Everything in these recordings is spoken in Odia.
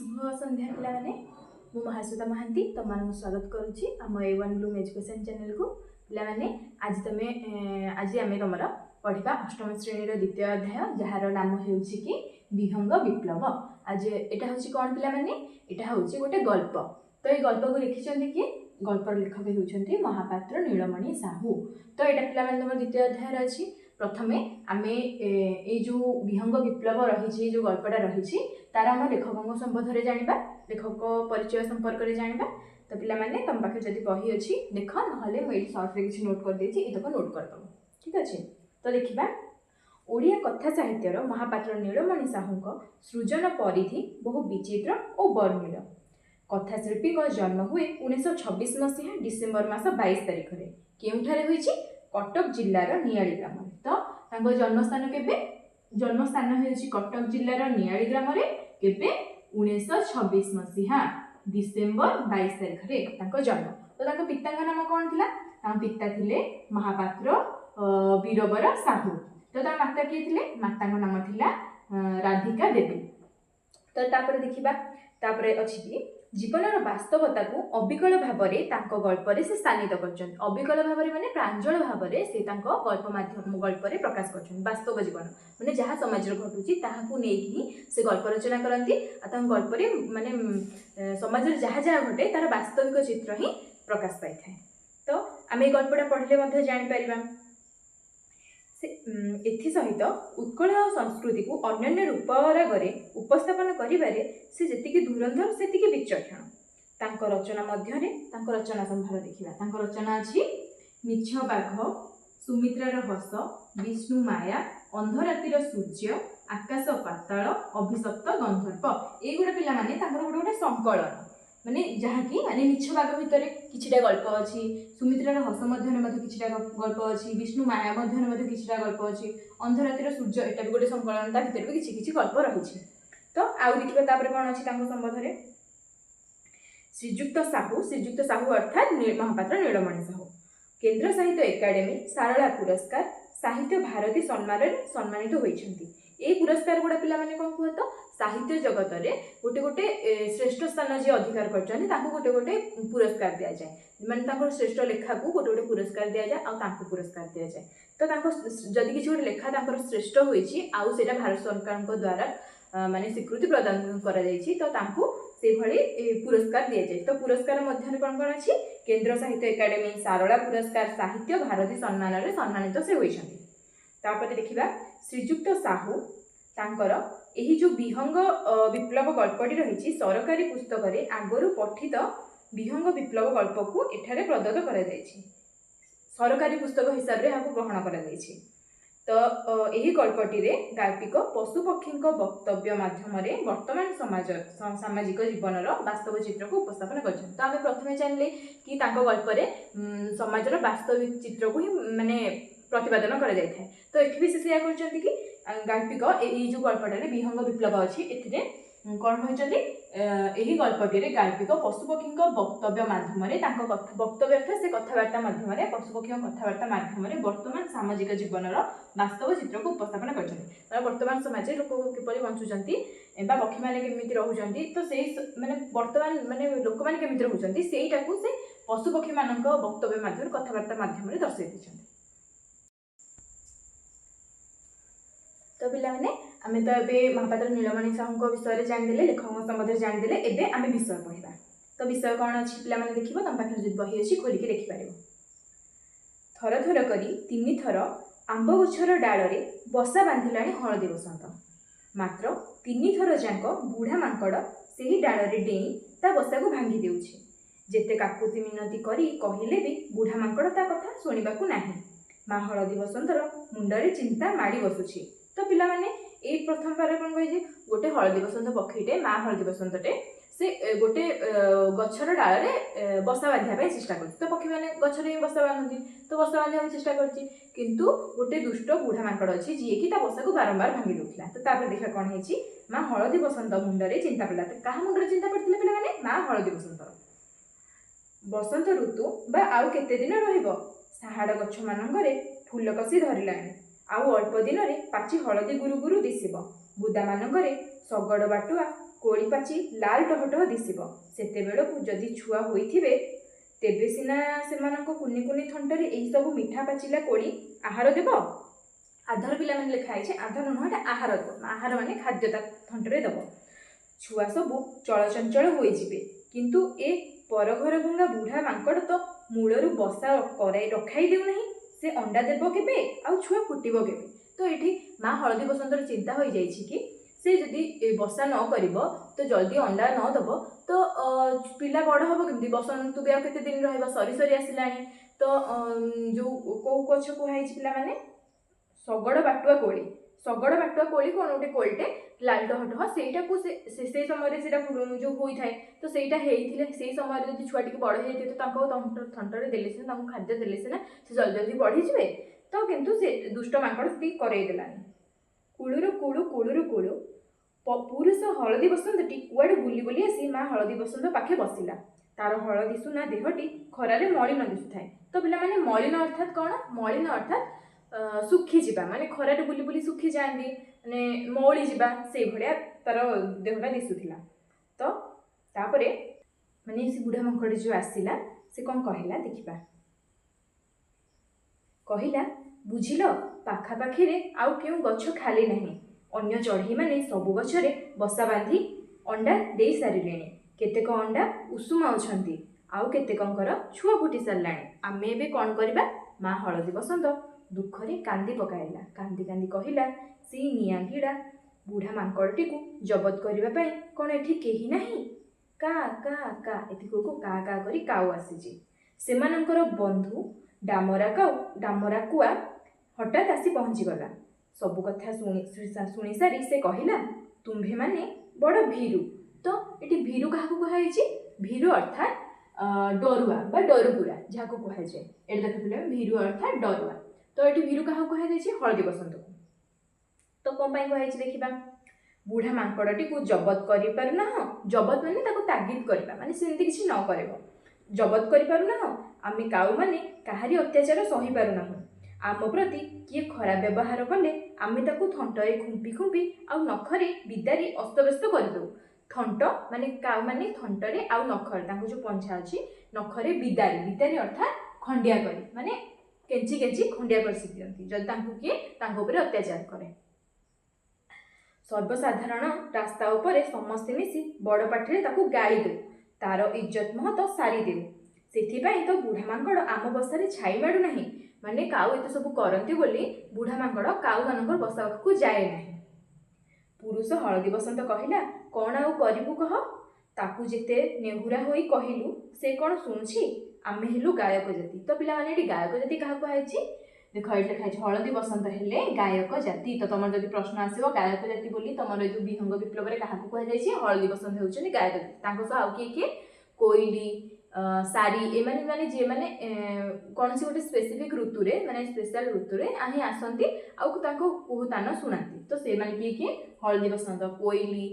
शुभ संध्या पिलाने मु महाश्वेता महांती तुम स्वागत करुच्ची आम A1 ब्लूम एजुकेशन चैनल को पिलाने आज आम तुम पढ़ा अष्टम श्रेणी द्वितीय अध्याय जार नाम हो विहंग विप्लव। आज यहाँ हूँ कौन पिलाने यहाँ हूँ गोटे गल्प। तो ये गल्प को लिखिं किए गल्पर लेखक होती महापात्र नीलमणि साहू। तो यहाँ पिलाने तुम द्वितीय अध्याय अच्छी प्रथमे आम जो विहंग विप्लव रही जो गल्पटा रही तार आम लेखकों संबंध में जाना लेखक परिचय संपर्क में जाना। तो पिलाने तुम पाखे जब बही अच्छी देख ना मुझे सर्ट्रे किसी नोट कर देती ये नोट करदेव ठीक अच्छे। तो देखा ओडिया कथा साहित्यर महापात्र नीलमणि साहू सृजन परिधि बहु विचित्र और बर्णिल। कथाशिल्पी जन्म हुए 1926 मसीहा डिसेम्बर मास 22 तारिख में केउठारे होईची कटक जिल्लार नियाली ग्राम। तो जन्मस्थान केबे जन्मस्थान होईची कटक जिल्लार नियाली ग्राम रे केबे 1926 मसीहा डिसेम्बर 22 तारिख रे जन्म। तो पिता नाम कौन थिला? पिता थिले महापात्र वीरबर साहू। तो माता किए थिले? माता नाम थिला राधिका देवी। तो तापर देखिबा तापर अछि जीवनर वास्तवता को अविकल भाव गल्प से स्थानित कर अविकल भाव माने प्रांजल भाव से गल्प माध्यम गल्प प्रकाश कर वास्तव जीवन माने जहाँ समाज घटुची ताहाकू नेकी से गल्प रचना करती गल्प माने समाज जहाँ जहाँ घटे तार वास्तविक चित्र ही प्रकाश पाई थाए। तो आम गल्पटा पढ़ले जापर सहित उत्कल और संस्कृति को अन्य रूप रागरे उपस्थापन करिबारे से जेतिकी धुरंधर सेतिकी विचक्षण। तांको रचना मध्यरे तांको रचना संभार देखिबा तांको रचना अछि निच्छ बाघ, सुमित्रार हस, विष्णु माया, अंधरातिर सूर्य, आकाश पाताल, अभिशप्त गंधर्व। एगुड़ा पिला माने तांकर गोटे गोटे संकलन माने जहाँकि माने निच्छ बाघ भितर किछिटा गल्प अछि, सुमित्रार हस मध्यने किछिटा गल्प अछि, विष्णु माया मध्यने किछिटा गल्प अछि, अंधरातिर सूर्य एटा भी गोटे संकलन ता भितर भी किछि गल्प रहिछि। तो आउ देखिबा तापर कोन अछि तांको संबंध रे श्रीजुक्त साहू अर्थात महापात्र नीलमणि साहू केंद्र साहित्य एकाडेमी सारला पुरस्कार साहित्य भारती सम्मानित होइछन्ति। ए पुरस्कार गुड़ा पिला माने कोन कहत साहित्य जगत रे गोटे गोटे श्रेष्ठ स्थान जे अधिकार करछन्ति ताको गोटे गोटे पुरस्कार दिया जाए माने ताको श्रेष्ठ लेखा को गोटे गोटे पुरस्कार दिया जाए आ ताको पुरस्कार दिया जाए। तो ताको जदि किछि गोटे लेखा ताकर श्रेष्ठ होइछि आ सेटा भारत सरकार को द्वारा माने स्वीकृति प्रदान करा जाइछि तो ताको से भली पुरस्कार दिया जाए। तो पुरस्कार मध्य कौन कौन अच्छी केंद्र साहित्य एकाडेमी सारला पुरस्कार साहित्य भारती सम्मान रे सम्मानित से होइछन्ति। तापर देखिबा श्रीजुक्त साहू तांकर एही जो विहंग विप्लव गल्पटी रही सरकारी पुस्तक रे आगरु पठित विहंग विप्लव गल्प को एठारे प्रदत्त करा जाइछि सरकारी पुस्तक हिसाब रे हाको ग्रहण करा जाइछि। तो यही गल्पटी रे गाल्पिक पशुपक्षी वक्तव्य माध्यम वर्तमान सामाजिक जीवन वास्तव चित्र को उपस्थापन कर। तो आम प्रथम जानले कि गल्प समाजर वास्तविक चित्र को ही माने प्रतिपादन करा जाय थाए। तो एठी भी से कहते कि गाल्पिक यही जो गल्पटे विहंग विप्लव अच्छी ए कौन कहते यही गल्पटी गाल्पिक पशुपक्षी वक्तव्य माध्यम वक्तव्य अर्थात से कथबार्ता माध्यम पशुपक्षी कथबार्ता माध्यम वर्तमान सामाजिक जीवन वास्तव चित्र को उपस्थापन कर वर्तमान समाज लोक किपरि बंचुचंती पक्षी मैंने केमिति रहउचंती। तो से माने वर्तमान माने लोक मैंने केमिति रहउचंती सेटा को से पशुपक्षी मानक वक्तव्य माध्यम कथबार्ता माध्यम दर्शाई दिछंती। तो पिला माने आमे तो एबे महापात्र नीलमणि साहू विषय जानिदेले लेखक संबंध जानिदेले एबे आमे विषय पढ़िबा। तो विषय कौन अच्छी पिला माने देखिबो तम पाखे जदि बही अछि खोलिके देखि पारिबो। थर थर करी 3 थर आंब गछर डाଳରେ बसा बांधिलाणी हळदी बसंत मात्र 3 थर जाक बुढ़ा मांकड़ सेही डाଳରେ डेई ता बसा को भांगी देउछि। जेते काकुति मिनती करी कहिले भी बुढ़ा मांकड़ ता कथा सुनिबाकू नाही। मा हळदी बसंतर मुंडरे चिंता माड़ी बसुछि। तो पिला माने ए प्रथम पारे कोन कहि जे गोटे हळदी बसंत पक्षीटे मा हळदी बसंतटे से गोटे गछर डाଳରେ बसा बांधिया पे चेष्टा करछि। तो पक्षी माने गछरे बसा बांधନ୍ତି तो बसा बांधिया चेष्टा करछि किंतु गोटे दुष्ट बुढ़ा मांकड़ अछि जे कि ता बसा को बारंबार भांगी देउथिला। तो तापर देखा कोन हेछि मा हळदी बसंत मुंडरे चिंता पड़ला। तो कहा मुंडरे चिंता पड़तिला पिला माने मा हळदी बसंत बसंत ऋतु बा आउ केते दिन रहिबो साहाड़ गछ मानंगरे फूल कसी धरिलाणी आउ अल्प दिन रे पाची हळदी गुरु गुरु दिसिबो बुदा मानंगरे शगड़ बाटुआ କୋଳି ପାଚି ଲାଲ ଟହଟହ ଦିଶିବ। ସେତେବେଳକୁ ଯଦି ଛୁଆ ହୋଇଥିବେ ତେବେ ସିନା ସେମାନଙ୍କ କୁନି କୁନି ଥଣ୍ଟରେ ଏହିସବୁ ମିଠା ପାଚିଲା କୋଳି ଆହାର ଦେବ। ଆଧାର ପିଲାମାନେ ଲେଖା ହେଇଛି, ଆଧାର ନୁହଁ, ଏଟା ଆହାର ଦେବ। ଆହାର ମାନେ ଖାଦ୍ୟ ତା ଥଣ୍ଟରେ ଦେବ। ଛୁଆ ସବୁ ଚଳଚଞ୍ଚଳ ହୋଇଯିବେ। କିନ୍ତୁ ଏ ପରଘର ଭଙ୍ଗା ବୁଢ଼ା ମାଙ୍କଡ଼ ତ ମୂଳରୁ ବସା ରଖାଇ ଦେଉନାହିଁ। ସେ ଅଣ୍ଡା ଦେବ କେବେ ଆଉ ଛୁଆ ଫୁଟିବ କେବେ? ତ ଏଠି ମା ହଳଦୀ ବସନ୍ତର ଚିନ୍ତା ହୋଇଯାଇଛି କି ସେ ଯଦି ବସା ନ କରିବ ତ ଜଲ୍ଦି ଅଣ୍ଡା ନ ଦେବ ତ ପିଲା ବଡ଼ ହେବ କେମିତି? ବସନ୍ତ ବି ଆଉ କେତେ ଦିନ ରହିବ, ସରି ସରି ଆସିଲାଣି। ତ ଯେଉଁ କେଉଁ ଗଛ କୁହାଯାଇଛି ପିଲାମାନେ? ଶଗଡ଼ ବାଟୁଆ କୋଳି। ଶଗଡ଼ ବାଟୁଆ କୋଳି କ'ଣ? ଗୋଟେ କୋଳିଟେ ଲାଲ ଟହଟହ, ସେଇଟାକୁ ସେଇ ସମୟରେ ସେଇଟା ଯେଉଁ ହୋଇଥାଏ। ତ ସେଇଟା ହେଇଥିଲେ ସେଇ ସମୟରେ ଯଦି ଛୁଆ ଟିକେ ବଡ଼ ହେଇଯାଇଥିବେ ତ ତାଙ୍କ ଥଣ୍ଟରେ ଦେଲେ ସିନା, ତାଙ୍କୁ ଖାଦ୍ୟ ଦେଲେ ସିନା ସେ ଜଲ୍ଦି ଜଲ୍ଦି ବଢ଼ିଯିବେ। ତ କିନ୍ତୁ ସେ ଦୁଷ୍ଟ ମାଙ୍କଡ଼ ସେତିକି କରେଇ ଦେଲାନି। କୁଳୁରୁ କୁଳୁ କୁଳୁରୁ କୁଳୁ ପୁରୁଷ ହଳଦୀ ବସନ୍ତଟି କୁଆଡ଼େ ବୁଲି ବୁଲି ଆସି ମା ହଳଦୀ ବସନ୍ତ ପାଖେ ବସିଲା। ତାର ହଳଦୀ ସୁନା ଦେହଟି ଖରାରେ ମଳିନ ଦିଶୁଥାଏ। ତ ପିଲାମାନେ ମଳିନ ଅର୍ଥାତ୍ କ'ଣ? ମଳିନ ଅର୍ଥାତ୍ ଶୁଖିଯିବା, ମାନେ ଖରାରେ ବୁଲି ବୁଲି ଶୁଖିଯାଆନ୍ତି, ମାନେ ମଉଳି ଯିବା, ସେଇଭଳିଆ ତାର ଦେହଟା ଦିଶୁଥିଲା। ତ ତାପରେ ମାନେ ସେ ବୁଢ଼ା ମାଙ୍କଡ଼ ଯେଉଁ ଆସିଲା ସେ କ'ଣ କହିଲା ଦେଖିବା। କହିଲା, ବୁଝିଲ, ପାଖାପାଖିରେ ଆଉ କେଉଁ ଗଛ ଖାଲି ନାହିଁ। ଅନ୍ୟ ଚଢ଼େଇମାନେ ସବୁ ଗଛରେ ବସା ବାନ୍ଧି ଅଣ୍ଡା ଦେଇ ସାରିଲେଣି। କେତେକ ଅଣ୍ଡା ଉଷୁମ ଅଛନ୍ତି, ଆଉ କେତେକଙ୍କର ଛୁଆ ଫୁଟି ସାରିଲାଣି। ଆମେ ଏବେ କ'ଣ କରିବା? ମା ହଳଦୀ ବସନ୍ତ ଦୁଃଖରେ କାନ୍ଦି ପକାଇଲା। କାନ୍ଦି କାନ୍ଦି କହିଲା, ସେଇ ନିଆଁ ଗିଡ଼ା ବୁଢ଼ା ମାଙ୍କଡ଼ଟିକୁ ଜବତ କରିବା ପାଇଁ କ'ଣ ଏଠି କେହି ନାହିଁ? କା କା କା, ଏତିକକୁ କା କା କରି କାଉ ଆସିଛି। ସେମାନଙ୍କର ବନ୍ଧୁ ଡାମରାକୁଆ ହଠାତ୍ ଆସି ପହଞ୍ଚିଗଲା। ସବୁ କଥା ଶୁଣି ସାରି ସେ କହିଲା, ତୁମ୍ଭେମାନେ ବଡ଼ ଭୀରୁ। ତ ଏଠି ଭୀରୁ କାହାକୁ କୁହାଯାଇଛି? ଭୀରୁ ଅର୍ଥାତ୍ ଡରୁଆ ବା ଡରୁକୁରା ଯାହାକୁ କୁହାଯାଏ। ଏଠି ଦେଖୁଥିଲେ ଭୀରୁ ଅର୍ଥାତ୍ ଡରୁଆ। ତ ଏଠି ଭୀରୁ କାହାକୁ କୁହାଯାଇଛି? ହଳଦୀ ବସନ୍ତକୁ। ତ କ'ଣ ପାଇଁ କୁହାଯାଇଛି ଦେଖିବା। ବୁଢ଼ା ମାଙ୍କଡ଼ଟିକୁ ଜବତ କରିପାରୁନାହଁ। ଜବତ ମାନେ ତାକୁ ତାଗିଦ କରିବା, ମାନେ ସେମିତି କିଛି ନ କରିବ। ଜବତ କରିପାରୁନାହଁ। ଆମେ କାଉମାନେ କାହାରି ଅତ୍ୟାଚାର ସହିପାରୁନାହୁଁ। ଆମ ପ୍ରତି କିଏ ଖରାପ ବ୍ୟବହାର କଲେ ଆମେ ତାକୁ ଥଣ୍ଟରେ ଖୁମ୍ପି ଖୁମ୍ପି ଆଉ ନଖରେ ବିଦାରି ଅସ୍ତବ୍ୟସ୍ତ କରିଦେଉ। ଥଣ୍ଟ ମାନେ କାଉ ମାନେ ଥଣ୍ଟରେ ଆଉ ନଖରେ, ତାଙ୍କ ଯେଉଁ ପଞ୍ଝା ଅଛି ନଖରେ ବିଦାରି, ବିଦାରି ଅର୍ଥାତ୍ ଖଣ୍ଡିଆ କରି, ମାନେ କେଞ୍ଚି କେଞ୍ଚି ଖଣ୍ଡିଆ କରି ଦିଅନ୍ତି ଯଦି ତାଙ୍କୁ କିଏ ତାଙ୍କ ଉପରେ ଅତ୍ୟାଚାର କରେ। ସର୍ବସାଧାରଣ ରାସ୍ତା ଉପରେ ସମସ୍ତେ ମିଶି ବଡ଼ ପାଟିରେ ତାକୁ ଗାଳି ଦେଉ, ତାର ଇଜ୍ଜତ ମହତ ସାରି ଦେଉ। ସେଥିପାଇଁ ତ ବୁଢ଼ା ମାଙ୍କଡ଼ ଆମ ବସାରେ ଛାଇ ମାଡ଼ୁନାହିଁ। ମାନେ କାଉ ଏତେ ସବୁ କରନ୍ତି ବୋଲି ବୁଢ଼ା ମାଙ୍କଡ଼ କାଉମାନଙ୍କର ବସା ପାଖକୁ ଯାଏ ନାହିଁ। ପୁରୁଷ ହଳଦୀ ବସନ୍ତ କହିଲା, କ'ଣ ଆଉ କରିବୁ କହ? ତାକୁ ଯେତେ ନେହୁରା ହୋଇ କହିଲୁ ସେ କ'ଣ ଶୁଣୁଛି? ଆମେ ହେଲୁ ଗାୟକ ଜାତି। ତ ପିଲାମାନେ ଏଠି ଗାୟକ ଜାତି କାହାକୁ କୁହାଯାଇଛି? ଦେଖ ଏଠି ଲେଖା ହେଇଛି ହଳଦୀ ବସନ୍ତ ହେଲେ ଗାୟକ ଜାତି। ତ ତମର ଯଦି ପ୍ରଶ୍ନ ଆସିବ ଗାୟକ ଜାତି ବୋଲି, ତମର ଏ ଯେଉଁ ବିହଙ୍ଗ ବିପ୍ଳବରେ କାହାକୁ କୁହାଯାଇଛି? ହଳଦୀ ବସନ୍ତ ହେଉଛନ୍ତି ଗାୟକ ଜାତି। ତାଙ୍କ ସହ ଆଉ କିଏ କିଏ? କୋଇଲି, ସାରି, ଏମାନେ ମାନେ ଯିଏମାନେ କୌଣସି ଗୋଟେ ସ୍ପେସିଫିକ୍ ଋତୁରେ, ମାନେ ସ୍ପେଶାଲ ଋତୁରେ ହିଁ ଆସନ୍ତି ଆଉ ତାଙ୍କ କୁହୁତାନ ଶୁଣାନ୍ତି। ତ ସେମାନେ କିଏ କିଏ? ହଳଦୀ ବସନ୍ତ, କୋଇଲି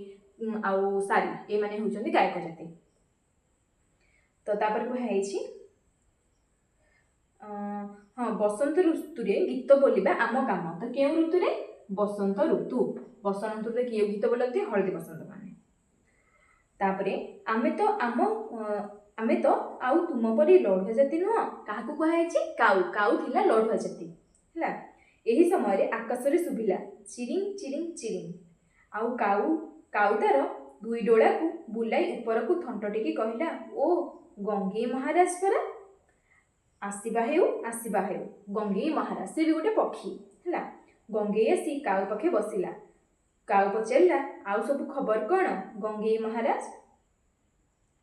ଆଉ ସାରି, ଏମାନେ ହେଉଛନ୍ତି ଗାୟକ ଜାତି। ତ ତାପରେ କୁହାଯାଇଛି ହଁ, ବସନ୍ତ ଋତୁରେ ଗୀତ ବୋଲିବା ଆମ କାମ। ତ କେଉଁ ଋତୁରେ? ବସନ୍ତ ଋତୁ। ବସନ୍ତ ଋତୁରେ କିଏ ଗୀତ ବୋଲନ୍ତି? ହଳଦୀ ବସନ୍ତ ମାନେ। ତାପରେ ଆମେ ତ ଆଉ ତୁମ ପରି ଲଢ଼ୁଆ ଜାତି ନୁହଁ। କାହାକୁ କୁହାଯାଇଛି? କାଉ। କାଉ ଥିଲା ଲଢ଼ୁଆ ଜାତି, ହେଲା। ଏହି ସମୟରେ ଆକାଶରେ ଶୁଭିଲା ଚିରିଂ ଚିରିଂ ଚିରିଂ। ଆଉ କାଉ ତାର ଦୁଇ ଡୋଳାକୁ ବୁଲାଇ ଉପରକୁ ଥଣ୍ଟ ଟେକି କହିଲା, ଓ ଗଙ୍ଗେଇ ମହାରାଜ ପରା, ଆସିବା ହେଉ ଆସିବା ହେଉ। ଗଙ୍ଗେଇ ମହାରାଜ, ସେ ବି ଗୋଟେ ପକ୍ଷୀ, ହେଲା। ଗଙ୍ଗେଇ ଆସି କାଉ ପାଖେ ବସିଲା। କାଉ ପଚାରିଲା, ଆଉ ସବୁ ଖବର କ'ଣ ଗଙ୍ଗେଇ ମହାରାଜ?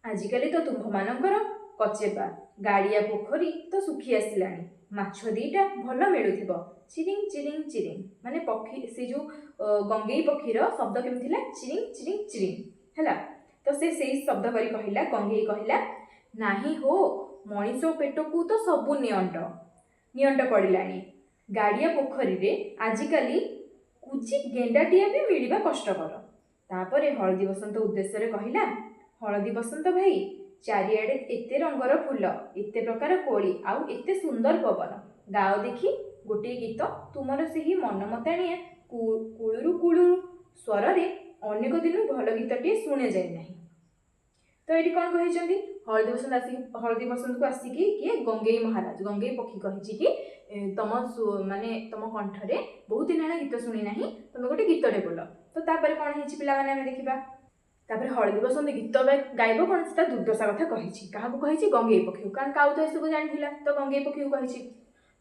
ଆଜିକାଲି ତ ତୁମ୍ଭମାନଙ୍କର କଚେପା ଗାଡ଼ିଆ ପୋଖରୀ ତ ଶୁଖି ଆସିଲାଣି। ମାଛ ଦିଟା ଭଲ ମିଳୁଥିବ। ଚିରିଂ ଚିରିଂ ଚିରିଂ, ମାନେ ପକ୍ଷୀ, ସେ ଯେଉଁ ଗଙ୍ଗେଇ ପକ୍ଷୀର ଶବ୍ଦ କେମିତି ଥିଲା? ଚିରିଂ ଚିରିଂ ଚିରିଂ, ହେଲା। ତ ସେ ସେଇ ଶବ୍ଦ କରି କହିଲା, ଗଙ୍ଗେଇ କହିଲା, ନାହିଁ ହୋ, ମଣିଷ ପେଟକୁ ତ ସବୁ ନିଅଣ୍ଟ ପଡ଼ିଲାଣି। ଗାଡ଼ିଆ ପୋଖରୀରେ ଆଜିକାଲି କୁଚି ଗେଣ୍ଡାଟିଏ ବି ମିଳିବା କଷ୍ଟକର। ତାପରେ ହଳଦୀ ବସନ୍ତ ଉଦ୍ଦେଶ୍ୟରେ କହିଲା, ହଳଦୀ ବସନ୍ତ ଭାଇ, ଚାରିଆଡ଼େ ଏତେ ରଙ୍ଗର ଫୁଲ, ଏତେ ପ୍ରକାର କୋଳି, ଆଉ ଏତେ ସୁନ୍ଦର ପବନ। ଗାଅ ଦେଖି ଗୋଟିଏ ଗୀତ ତୁମର ସେହି ମନମତାଣିଆ କୁଳୁରୁ କୁଳୁରୁ ସ୍ୱରରେ ଅନେକ ଦିନୁ ଭଲ ଗୀତଟିଏ ଶୁଣେ ଯାଇ ନାହିଁ। ତ ଏଠି କ'ଣ କହିଛନ୍ତି, ହଳଦୀ ବସନ୍ତକୁ ଆସିକି କିଏ ଗଙ୍ଗେଇ ମହାରାଜ, ଗଙ୍ଗେଇ ପକ୍ଷୀ କହିଛି କି ମାନେ ତମ କଣ୍ଠରେ ବହୁତ ଦିନ ହେଲା ଗୀତ ଶୁଣି ନାହିଁ, ତମେ ଗୋଟେ ଗୀତଟେ ବୋଲ। ତ ତାପରେ କ'ଣ ହେଇଛି ପିଲାମାନେ ଆମେ ଦେଖିବା। ତାପରେ ହଳଦୀ ବସନ୍ତ ଗୀତ ଗାଇବ କ'ଣ, ସେଟା ଦୁର୍ଦ୍ଦଶା କଥା କହିଛି। କାହାକୁ କହିଛି? ଗଙ୍ଗେଇ ପକ୍ଷୀକୁ, କାରଣ କାଉ ତ ଏସବୁ ଜାଣିଥିଲା, ତ ଗଙ୍ଗେଇ ପକ୍ଷୀକୁ କହିଛି।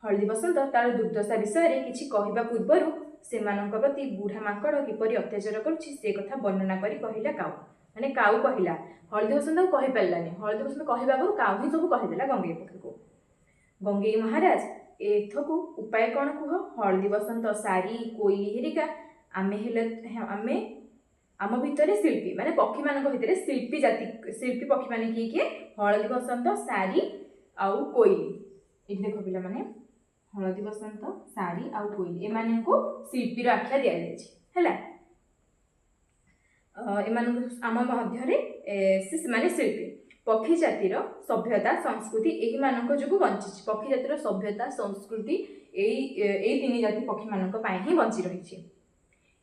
ହଳଦୀ ବସନ୍ତ ତାର ଦୁର୍ଦ୍ଦଶା ବିଷୟରେ କିଛି କହିବା ପୂର୍ବରୁ ସେମାନଙ୍କ ପ୍ରତି ବୁଢ଼ା ମାଙ୍କଡ଼ କିପରି ଅତ୍ୟାଚାର କରୁଛି ସେ କଥା ବର୍ଣ୍ଣନା କରି କହିଲା କାଉ। ମାନେ କାଉ କହିଲା, ହଳଦୀ ବସନ୍ତ ଆଉ କହିପାରିଲାନି। ହଳଦୀ ବସନ୍ତ କହିବା ଆଗରୁ କାଉ ହିଁ ସବୁ କହିଦେଲା ଗଙ୍ଗେଇ ପକ୍ଷୀକୁ। ଗଙ୍ଗେଇ ମହାରାଜ, ଏଥକୁ ଉପାୟ କ'ଣ କୁହ? ହଳଦୀ ବସନ୍ତ, ସାରି, କୋଇଲି ହେରିକା ଆମେ ଆମ ଭିତରେ ଶିଳ୍ପୀ, ମାନେ ପକ୍ଷୀମାନଙ୍କ ଭିତରେ ଶିଳ୍ପୀ ପକ୍ଷୀମାନେ କିଏ କିଏ? ହଳଦୀ ବସନ୍ତ, ସାରି ଆଉ କୋଇଲି। ଏଠି ଦେଖ ପିଲାମାନେ, ହଳଦୀ ବସନ୍ତ, ସାରି ଆଉ କୋଇଲି ଏମାନଙ୍କୁ ଶିଳ୍ପୀର ଆଖ୍ୟା ଦିଆଯାଇଛି ହେଲା। ଏମାନଙ୍କୁ ଆମ ମଧ୍ୟରେ ସେମାନେ ଶିଳ୍ପୀ। ପକ୍ଷୀ ଜାତିର ସଭ୍ୟତା ସଂସ୍କୃତି ଏହିମାନଙ୍କ ଯୋଗୁଁ ବଞ୍ଚିଛି। ପକ୍ଷୀ ଜାତିର ସଭ୍ୟତା ସଂସ୍କୃତି ଏଇ ତିନି ଜାତି ପକ୍ଷୀମାନଙ୍କ ପାଇଁ ହିଁ ବଞ୍ଚି ରହିଛି।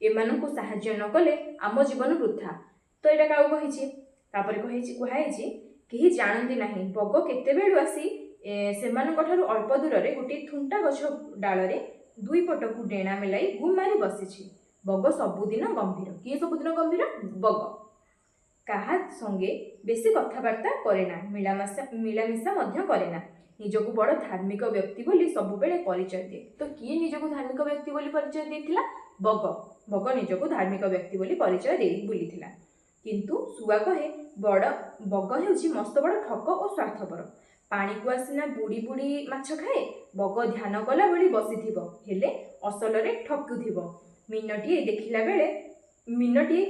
ଏମାନଙ୍କୁ ସାହାଯ୍ୟ ନ କଲେ ଆମ ଜୀବନ ବୃଥା। ତ ଏଇଟା କାଉ କହିଛି। ତାପରେ କୁହାଯାଇଛି କେହି ଜାଣନ୍ତି ନାହିଁ ବଗ କେତେବେଳୁ ଆସି ସେମାନଙ୍କଠାରୁ ଅଳ୍ପ ଦୂରରେ ଗୋଟିଏ ଥୁଣ୍ଟା ଗଛ ଡାଳରେ ଦୁଇ ପଟକୁ ଡେଣା ମେଲାଇ ଗୁମ୍ ମାରି ବସିଛି। ବଗ ସବୁଦିନ ଗମ୍ଭୀର। କିଏ ସବୁଦିନ ଗମ୍ଭୀର? ବଗ। କାହା ସଙ୍ଗେ ବେଶୀ କଥାବାର୍ତ୍ତା କରେ ନା, ମିଳାମିଶା ମଧ୍ୟ କରେ ନା। ନିଜକୁ ବଡ଼ ଧାର୍ମିକ ବ୍ୟକ୍ତି ବୋଲି ସବୁବେଳେ ପରିଚୟ ଦିଏ। ତ କିଏ ନିଜକୁ ଧାର୍ମିକ ବ୍ୟକ୍ତି ବୋଲି ପରିଚୟ ଦେଇଥିଲା? ବଗ। ବଗ ନିଜକୁ ଧାର୍ମିକ ବ୍ୟକ୍ତି ବୋଲି ପରିଚୟ ଦେଇ ବୁଲିଥିଲା। କିନ୍ତୁ ଶୁଆ କହେ ବଗ ହେଉଛି ମସ୍ତ ବଡ଼ ଠକ ଓ ସ୍ୱାର୍ଥପର। ପାଣିକୁ ଆସିନା ବୁଡ଼ି ବୁଡ଼ି ମାଛ ଖାଏ। ବଗ ଧ୍ୟାନ କଲା ଭଳି ବସିଥିବ, ହେଲେ ଅସଲରେ ଠକୁଥିବ। ମିନଟିଏ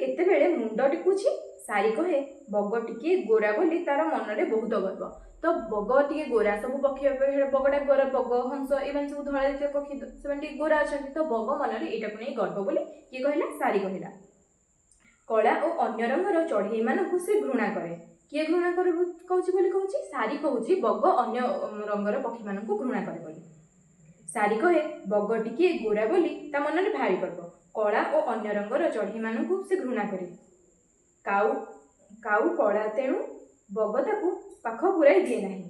କେତେବେଳେ ମୁଣ୍ଡ ଟେକୁଛି। ସାରି କହେ ବଗ ଟିକିଏ ଗୋରା ବୋଲି ତାର ମନରେ ବହୁତ ଗର୍ବ। ତ ବଗ ଟିକେ ଗୋରା, ସବୁ ପକ୍ଷୀ ବଗଟା ଗୋରା, ବଗ, ହଂସ ଏମାନେ ସବୁ ଧଳା ଜାତୀୟ ପକ୍ଷୀ, ସେମାନେ ଟିକେ ଗୋରା ଅଛନ୍ତି। ତ ବଗ ମନରେ ଏଇଟାକୁ ନେଇ ଗର୍ବ ବୋଲି କିଏ କହିଲା? ସାରି କହିଲା। କଳା ଓ ଅନ୍ୟ ରଙ୍ଗର ଚଢ଼େଇମାନଙ୍କୁ ସେ ଘୃଣା କରେ। କିଏ ଘୃଣା କହୁଛି ବୋଲି କହୁଛି? ସାରି କହୁଛି ବଗ ଅନ୍ୟ ରଙ୍ଗର ପକ୍ଷୀମାନଙ୍କୁ ଘୃଣା କରେ ବୋଲି। ସାରି କହେ ବଗ ଟିକିଏ ଗୋରା ବୋଲି ତା ମନରେ ଭାରି ଗର୍ବ। କଳା ଓ ଅନ୍ୟ ରଙ୍ଗର ଚଢ଼େଇମାନଙ୍କୁ ସେ ଘୃଣା କରେ। କାଉ କଳା, ତେଣୁ ବଗ ତାକୁ ପାଖ ପୁରାଇ ଦିଏ ନାହିଁ।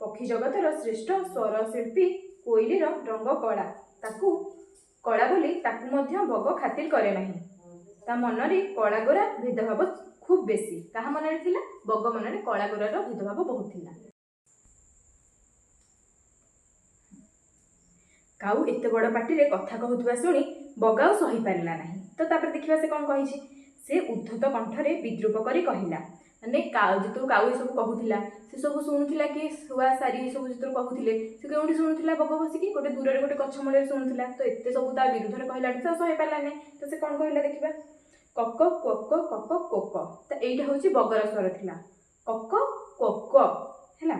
ପକ୍ଷୀ ଜଗତର ଶ୍ରେଷ୍ଠ ସ୍ୱର ଶିଳ୍ପୀ କୋଇଲିର ରଙ୍ଗ କଳା ବୋଲି ତାକୁ ମଧ୍ୟ ବଗ ଖାତିର କରେ ନାହିଁ। ତା ମନରେ କଳା ଗୋରା ଭେଦଭାବ ଖୁବ୍ ବେଶୀ। କାହା ମନରେ ଥିଲା? ବଗ ମନରେ କଳା ଗୋରାର ଭେଦଭାବ ବହୁତ ଥିଲା। କାଉ ଏତେ ବଡ଼ ପାଟିରେ କଥା କହୁଥିବା ଶୁଣି ବଗ ଆଉ ସହିପାରିଲା ନାହିଁ। ତ ତାପରେ ଦେଖିବା ସେ କ'ଣ କହିଛି। ସେ ଉଦ୍ଧତ କଣ୍ଠରେ ବିଦ୍ରୂପ କରି କହିଲା, ମାନେ ଯେତେବେଳେ କାଉ ଏସବୁ କହୁଥିଲା, ସେ ସବୁ ଶୁଣୁଥିଲା କି ଶୁଆ, ସାରି ଏସବୁ ଯେତେବେଳେ କହୁଥିଲେ, ସେ କେଉଁଠି ଶୁଣୁଥିଲା? ବଗ ବସିକି ଗୋଟେ ଦୂରରେ ଗୋଟେ ଗଛ ମୂଳରେ ଶୁଣୁଥିଲା। ତ ଏତେ ସବୁ ତା ବିରୁଦ୍ଧରେ କହିଲାଠୁ ସେ ସହିପାରିଲାନି। ତ ସେ କ'ଣ କହିଲା ଦେଖିବା। କକ କୋକ କକ କୋକ। ତ ଏଇଟା ହେଉଛି ବଗର ସ୍ୱର ଥିଲା। କକ କୋକ ହେଲା।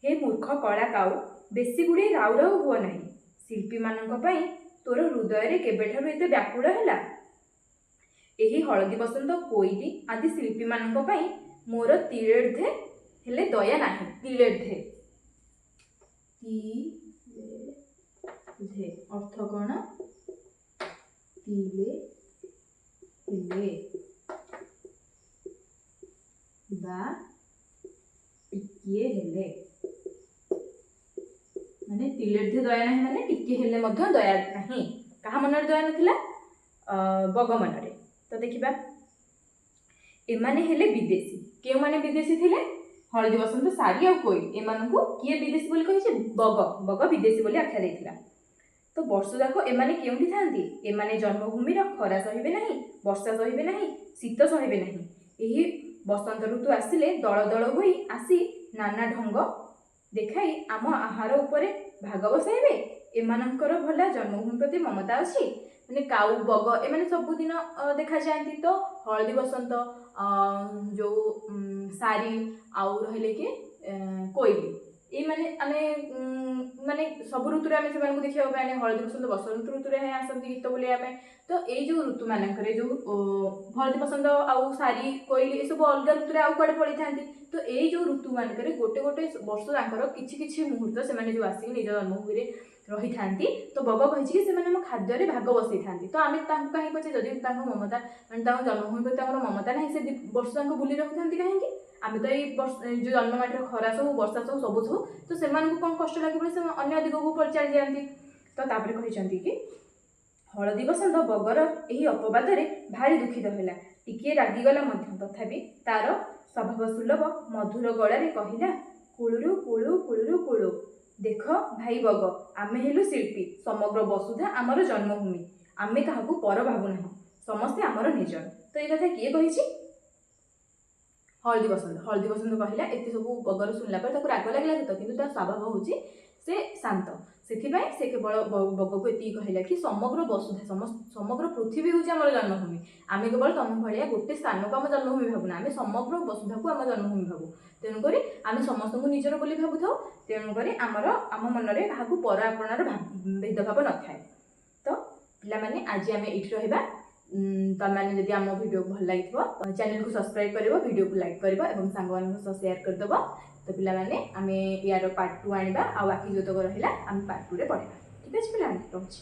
ହେ ମୂର୍ଖ କଳା କାଉ, ବେଶୀ ଗୁଡ଼ିଏ ରାଉ ରାଉ ହୁଅ ନାହିଁ। ଶିଳ୍ପୀମାନଙ୍କ ପାଇଁ ତୋର ହୃଦୟରେ କେବେଠାରୁ ଏତେ ବ୍ୟାକୁଳ ହେଲା? ଏହି ହଳଦୀ ବସନ୍ତ, କୋଇଲି ଆଦି ଶିଳ୍ପୀମାନଙ୍କ ପାଇଁ ମୋର ତିଳେର୍ଦ୍ଧେ ହେଲେ ଦୟା ନାହିଁ। ତିଳେର୍ଦ୍ଧେ ଅର୍ଥ କ'ଣ? ତିଳେ ହେଲେ ବା ଟିକିଏ ହେଲେ, ମାନେ ତିଳେର୍ଦ୍ଧେ ଦୟା ନାହିଁ ମାନେ ଟିକିଏ ହେଲେ ମଧ୍ୟ ଦୟା ନାହିଁ। କାହା ମନରେ ଦୟା ନଥିଲା? ବଗ ମନରେ। ତ ଦେଖିବା, ଏମାନେ ହେଲେ ବିଦେଶୀ। କେଉଁମାନେ ବିଦେଶୀ ଥିଲେ? ହଳଦୀ ବସନ୍ତ, ସାରି ଆଉ କୋଇଲି। ଏମାନଙ୍କୁ କିଏ ବିଦେଶୀ ବୋଲି କହିଛି? ବଗ ବିଦେଶୀ ବୋଲି ଆଖ୍ୟା ଦେଇଥିଲା। ତ ବର୍ଷ ଯାକ ଏମାନେ କେଉଁଠି ଥାନ୍ତି? ଏମାନେ ଜନ୍ମଭୂମିର ଖରା ସହିବେ ନାହିଁ, ବର୍ଷା ସହିବେ ନାହିଁ, ଶୀତ ସହିବେ ନାହିଁ। ଏହି ବସନ୍ତ ଋତୁ ଆସିଲେ ଦଳ ଦଳ ହୋଇ ଆସି ନାନା ଢଙ୍ଗ ଦେଖାଇ ଆମ ଆହାର ଉପରେ ଭାଗ ବସାଇବେ। ଏମାନଙ୍କର ଭଲା ଜନ୍ମଭୂମି ପ୍ରତି ମମତା ଅଛି। ମାନେ କାଉ, ବଗ ଏମାନେ ସବୁଦିନ ଦେଖାଯାଆନ୍ତି। ତ ହଳଦୀ ବସନ୍ତ, ଯୋଉ ସାରି ଆଉ ରହିଲେ କି କୋଇଲି, ଏଇମାନେ ଆମେ ମାନେ ସବୁ ଋତୁରେ ଆମେ ସେମାନଙ୍କୁ ଦେଖିବାକୁ ପାଇଲେ। ହଳଦୀ ବସନ୍ତ ବସନ୍ତ ଋତୁରେ ହିଁ ଆସନ୍ତି ଗୀତ ବୋଲିବା ପାଇଁ। ତ ଏଇ ଯୋଉ ଋତୁମାନଙ୍କରେ ଯୋଉ ହଳଦୀ ବସନ୍ତ ଆଉ ସାରି, କୋଇଲି ଏସବୁ ଅଲଗା ଋତୁରେ ଆଉ କୁଆଡ଼େ ପଳେଇଥାନ୍ତି। ତ ଏଇ ଯୋଉ ଋତୁମାନଙ୍କରେ ଗୋଟେ ବର୍ଷ ତାଙ୍କର କିଛି ମୁହୂର୍ତ୍ତ ସେମାନେ ଯୋଉ ଆସିକି ନିଜ ଜନ୍ମଭୂମିରେ ରହିଥାନ୍ତି ତ ବଗ କହିଛି କି ସେମାନେ ଆମ ଖାଦ୍ୟରେ ଭାଗ ବସେଇଥାନ୍ତି। ତ ଆମେ ତାଙ୍କୁ କାହିଁକି ପଛେ ଯଦି ତାଙ୍କ ମମତା ମାନେ ତାଙ୍କ ଜନ୍ମଭୂମି ପ୍ରତି ଆମର ମମତା ନାହିଁ ସେ ବର୍ଷ ତାଙ୍କୁ ବୁଲି ରଖୁଥାନ୍ତି କାହିଁକି? ଆମେ ତ ଏଇ ଯେଉଁ ଜନ୍ମମାଟିର ଖରା ସବୁ ବର୍ଷା ସବୁ ସବୁ ସବୁ ତ ସେମାନଙ୍କୁ କ'ଣ କଷ୍ଟ ଲାଗିବ ସେ ଅନ୍ୟ ଦିଗକୁ ଚାଲି ଯାଆନ୍ତି। ତ ତାପରେ କହିଛନ୍ତି କି ହଳଦୀ ବସନ୍ତ ବଗର ଏହି ଅପବାଦରେ ଭାରି ଦୁଃଖିତ ହେଲା, ଟିକିଏ ରାଗିଗଲା ମଧ୍ୟ, ତଥାପି ତାର ସ୍ୱଭାବ ସୁଲଭ ମଧୁର ଗଳାରେ କହିଲା, କୁଳୁରୁ କୁଳୁ କୁଳୁରୁ କୁଳୁ। ଦେଖ ଭାଇ ବଗ, ଆମେ ହେଲୁ ଶିଳ୍ପୀ, ସମଗ୍ର ବସୁଧା ଆମର ଜନ୍ମଭୂମି, ଆମେ କାହାକୁ ପର ଭାବୁନାହୁଁ, ସମସ୍ତେ ଆମର ନିଜର। ତ ଏ କଥା କିଏ କହିଛି? ହଳଦୀ ବସନ୍ତ। ହଳଦୀ ବସନ୍ତ କହିଲା, ଏତେ ସବୁ ବଗର ଶୁଣିଲା ପରେ ତାକୁ ରାଗ ଲାଗିଲା ସତ, କିନ୍ତୁ ତା ସ୍ୱଭାବ ହେଉଛି ସେ ଶାନ୍ତ, ସେଥିପାଇଁ ସେ କେବଳ ବଗକୁ ଏତିକି କହିଲା କି ସମଗ୍ର ବସୁଧା ସମଗ୍ର ପୃଥିବୀ ହେଉଛି ଆମର ଜନ୍ମଭୂମି, ଆମେ କେବଳ ତମ ଭଳିଆ ଗୋଟେ ସ୍ଥାନକୁ ଆମ ଜନ୍ମଭୂମି ଭାବୁନା, ଆମେ ସମଗ୍ର ବସୁଧାକୁ ଆମ ଜନ୍ମଭୂମି ଭାବୁ, ତେଣୁକରି ଆମେ ସମସ୍ତଙ୍କୁ ନିଜର ବୋଲି ଭାବୁଥାଉ, ତେଣୁକରି ଆମ ମନରେ କାହାକୁ ପର ଆପଣାର ଭେଦଭାବ ନଥାଏ। ତ ପିଲାମାନେ ଆଜି ଆମେ ଏଇଠି ରହିବା। ତମମାନେ ଯଦି ଆମ ଭିଡ଼ିଓ ଭଲ ଲାଗିଥିବ ଚ୍ୟାନେଲକୁ ସବସ୍କ୍ରାଇବ୍ କରିବ, ଭିଡ଼ିଓକୁ ଲାଇକ୍ କରିବ ଏବଂ ସାଙ୍ଗମାନଙ୍କ ସହ ସେୟାର କରିଦେବ। ତ ପିଲାମାନେ ଆମେ ୟାର ପାର୍ଟ 2 ଆଣିବା, ଆଉ ବାକି ଯେତକ ରହିଲା ଆମେ ପାର୍ଟ 2ରେ ପଢ଼ିବା। ଠିକ୍ ଅଛି ପିଲାମାନେ, ରହୁଛି।